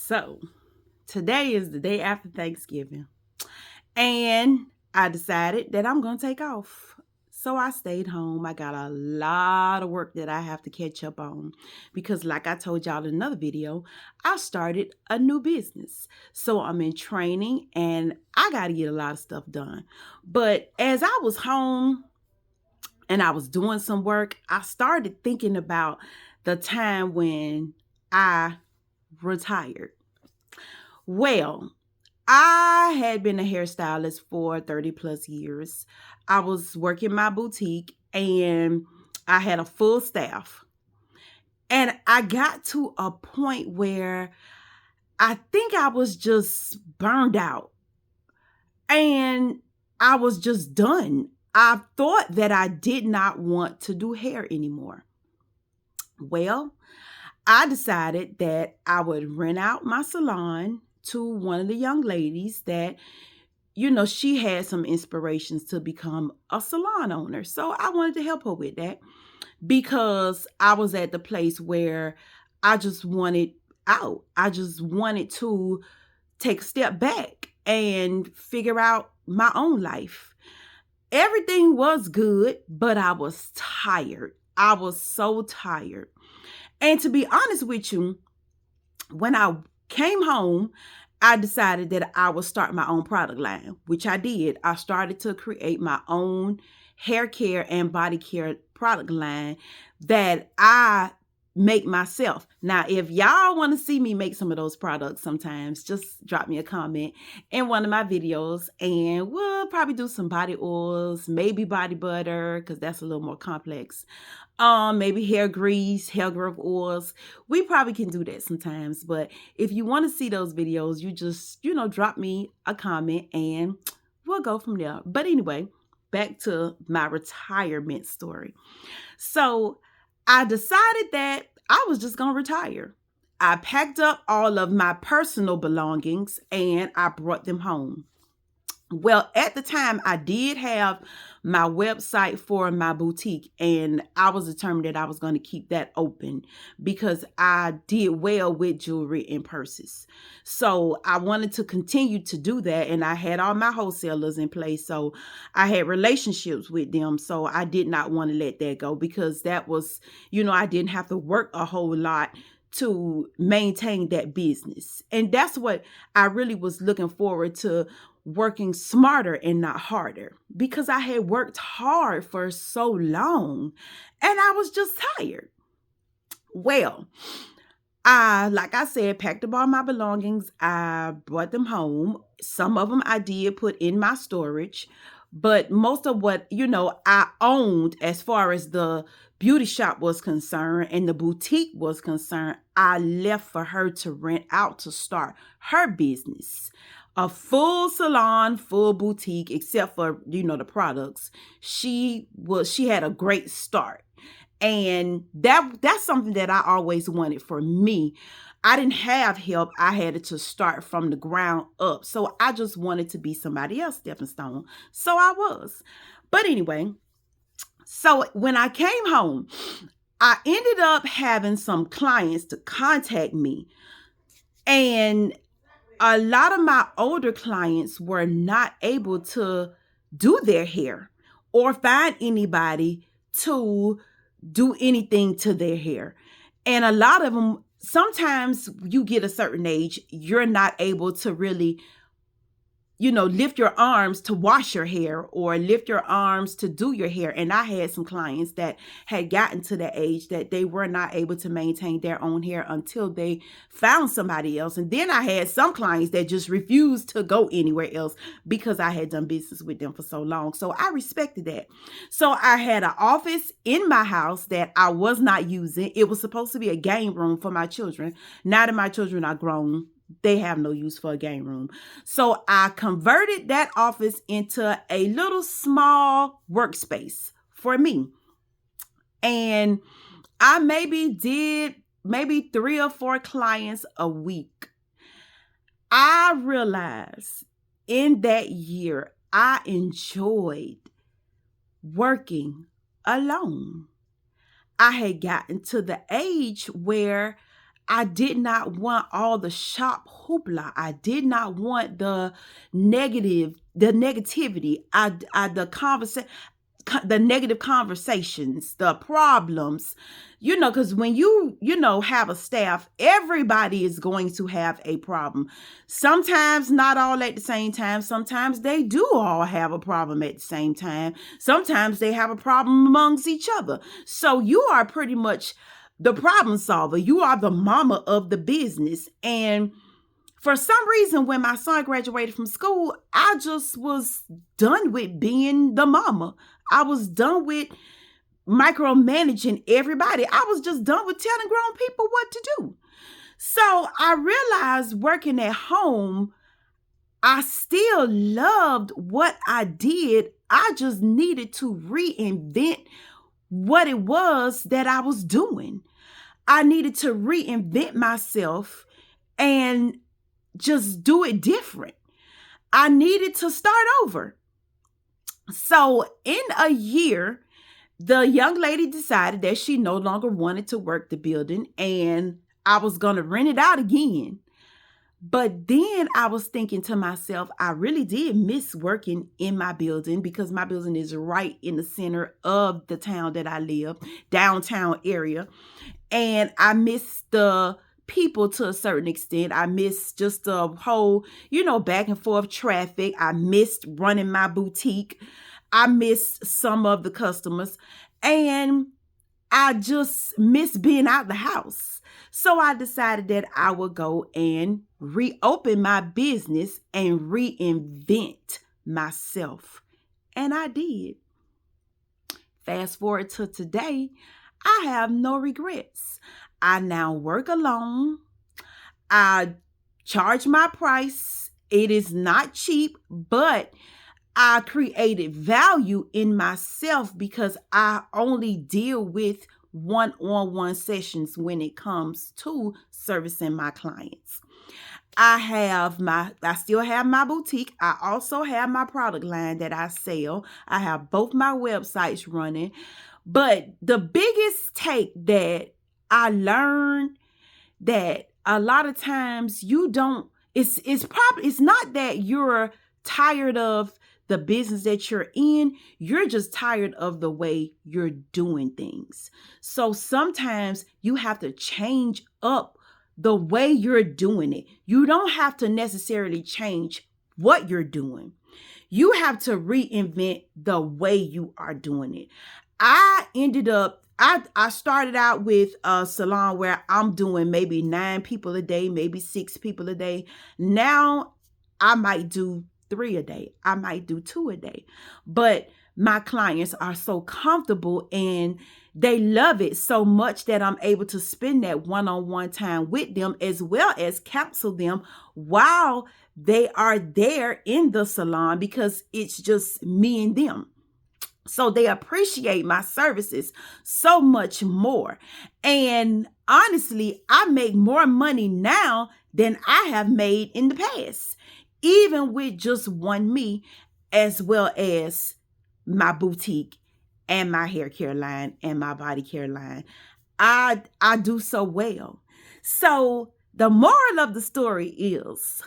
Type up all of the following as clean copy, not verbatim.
So, today is the day after Thanksgiving, and I decided that I'm going to take off. So, I stayed home. I got a lot of work that I have to catch up on because, like I told y'all in another video, I started a new business. So, I'm in training and I got to get a lot of stuff done. But as I was home and I was doing some work, I started thinking about the time when I retired. Well, I had been a hairstylist for 30 plus years. I was working my boutique and I had a full staff. And I got to a point where I think I was just burned out and I was just done. I thought that I did not want to do hair anymore. Well, I decided that I would rent out my salon to one of the young ladies that, she had some inspirations to become a salon owner. So I wanted to help her with that because I was at the place where I just wanted out. I just wanted to take a step back and figure out my own life. Everything was good, but I was tired. I was so tired. And to be honest with you, when I came home, I decided that I would start my own product line, which I did. I started to create my own hair care and body care product line that I make myself. Now, if y'all want to see me make some of those products sometimes, just drop me a comment in one of my videos and we'll probably do some body oils, maybe body butter, because that's a little more complex. Maybe hair grease, hair growth oils. We probably can do that sometimes. But if you want to see those videos, you just, drop me a comment and we'll go from there. But anyway, back to my retirement story. So I decided that I was just going to retire. I packed up all of my personal belongings and I brought them home. Well, at the time, I did have my website for my boutique, and I was determined that I was going to keep that open because I did well with jewelry and purses. So I wanted to continue to do that, and I had all my wholesalers in place. So I had relationships with them. So I did not want to let that go because that was, I didn't have to work a whole lot to maintain that business. And that's what I really was looking forward to, working smarter and not harder, because I had worked hard for so long and I was just tired. Well, like I said, packed up all my belongings. I brought them home. Some of them I did put in my storage, but most of what, I owned as far as the beauty shop was concerned and the boutique was concerned, I left for her to rent out to start her business. A full salon, full boutique, except for, the products. She had a great start. And that's something that I always wanted for me. I didn't have help. I had to start from the ground up. So I just wanted to be somebody else's stepping stone. So I was. But anyway, so when I came home, I ended up having some clients to contact me. And a lot of my older clients were not able to do their hair or find anybody to do anything to their hair. And a lot of them, sometimes you get a certain age, you're not able to really, lift your arms to wash your hair or lift your arms to do your hair. And I had some clients that had gotten to the age that they were not able to maintain their own hair until they found somebody else. And then I had some clients that just refused to go anywhere else because I had done business with them for so long. So I respected that. So I had an office in my house that I was not using. It was supposed to be a game room for my children. Now that my children are grown, they have no use for a game room. So I converted that office into a little small workspace for me. And I did 3 or 4 clients a week. I realized in that year, I enjoyed working alone. I had gotten to the age where I did not want all the shop hoopla. I did not want the negativity, the negative conversations, the problems, because when you have a staff, everybody is going to have a problem. Sometimes not all at the same time. Sometimes they do all have a problem at the same time. Sometimes they have a problem amongst each other. So you are pretty much the problem solver. You are the mama of the business. And for some reason, when my son graduated from school, I just was done with being the mama. I was done with micromanaging everybody. I was just done with telling grown people what to do. So I realized working at home, I still loved what I did. I just needed to reinvent what it was that I was doing. I needed to reinvent myself and just do it different. I needed to start over. So in a year, the young lady decided that she no longer wanted to work the building and I was going to rent it out again. But then I was thinking to myself, I really did miss working in my building because my building is right in the center of the town that I live, downtown area. And I miss the people to a certain extent. I miss just the whole, back and forth traffic. I missed running my boutique. I missed some of the customers. And I just miss being out the house. So I decided that I would go and reopen my business and reinvent myself. And I did. Fast forward to today, I have no regrets. I now work alone. I charge my price. It is not cheap, but I created value in myself because I only deal with one-on-one sessions when it comes to servicing my clients. I still have my boutique. I also have my product line that I sell. I have both my websites running. But the biggest take that I learned that a lot of times it's not that you're tired of the business that you're in, you're just tired of the way you're doing things. So sometimes you have to change up the way you're doing it. You don't have to necessarily change what you're doing. You have to reinvent the way you are doing it. I started out with a salon where I'm doing maybe 9 people a day, maybe 6 people a day. Now I might do 3 a day. I might do 2 a day. But my clients are so comfortable and they love it so much that I'm able to spend that one-on-one time with them as well as counsel them while they are there in the salon because it's just me and them. So they appreciate my services so much more. And honestly, I make more money now than I have made in the past, even with just one me, as well as my boutique and my hair care line and my body care line. I do so well. So the moral of the story is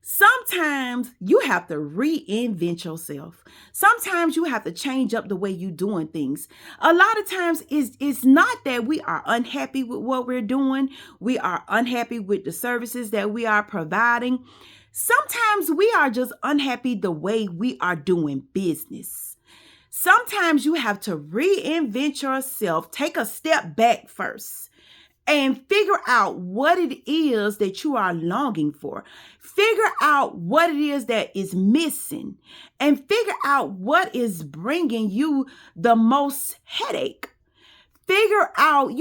sometimes you have to reinvent yourself. Sometimes you have to change up the way you're doing things. A lot of times it's not that we are unhappy with what we're doing. We are unhappy with the services that we are providing. Sometimes we are just unhappy the way we are doing business. Sometimes you have to reinvent yourself, take a step back first, and figure out what it is that you are longing for. Figure out what it is that is missing, and figure out what is bringing you the most headache. Figure out,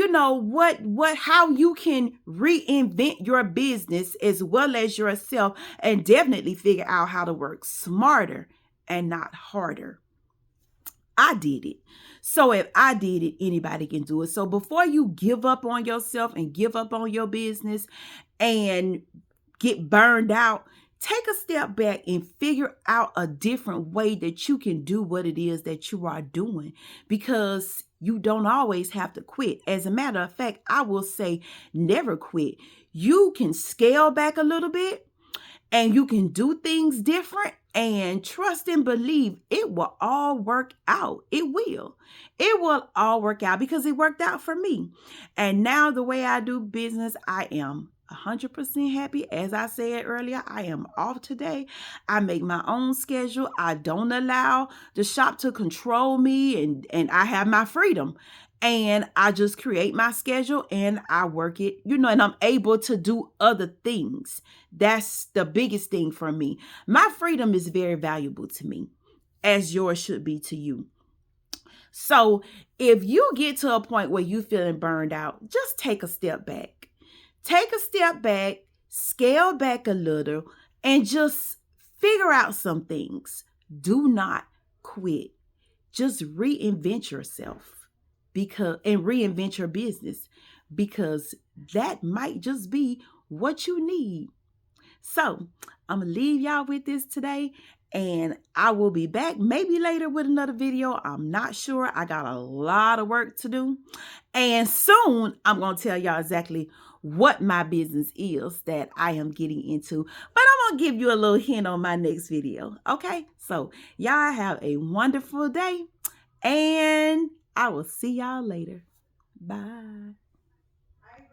how you can reinvent your business as well as yourself, and definitely figure out how to work smarter and not harder. I did it. So if I did it, anybody can do it. So before you give up on yourself and give up on your business and get burned out, Take a step back and figure out a different way that you can do what it is that you are doing, because you don't always have to quit. As a matter of fact, I will say never quit. You can scale back a little bit and you can do things different, and trust and believe it will all work out. It will. It will all work out because it worked out for me. And now the way I do business, I am 100% happy. As I said earlier, I am off today. I make my own schedule. I don't allow the shop to control me, and I have my freedom. And I just create my schedule and I work it, and I'm able to do other things. That's the biggest thing for me. My freedom is very valuable to me, as yours should be to you. So if you get to a point where you feeling burned out, just take a step back. Take a step back, scale back a little, and just figure out some things. Do not quit. Just reinvent yourself and reinvent your business, because that might just be what you need. So I'm gonna leave y'all with this today, and I will be back maybe later with another video. I'm not sure. I got a lot of work to do, and soon I'm gonna tell y'all exactly what my business is that I am getting into, but I'm gonna give you a little hint on my next video. Okay, so y'all have a wonderful day, and I will see y'all later. Bye.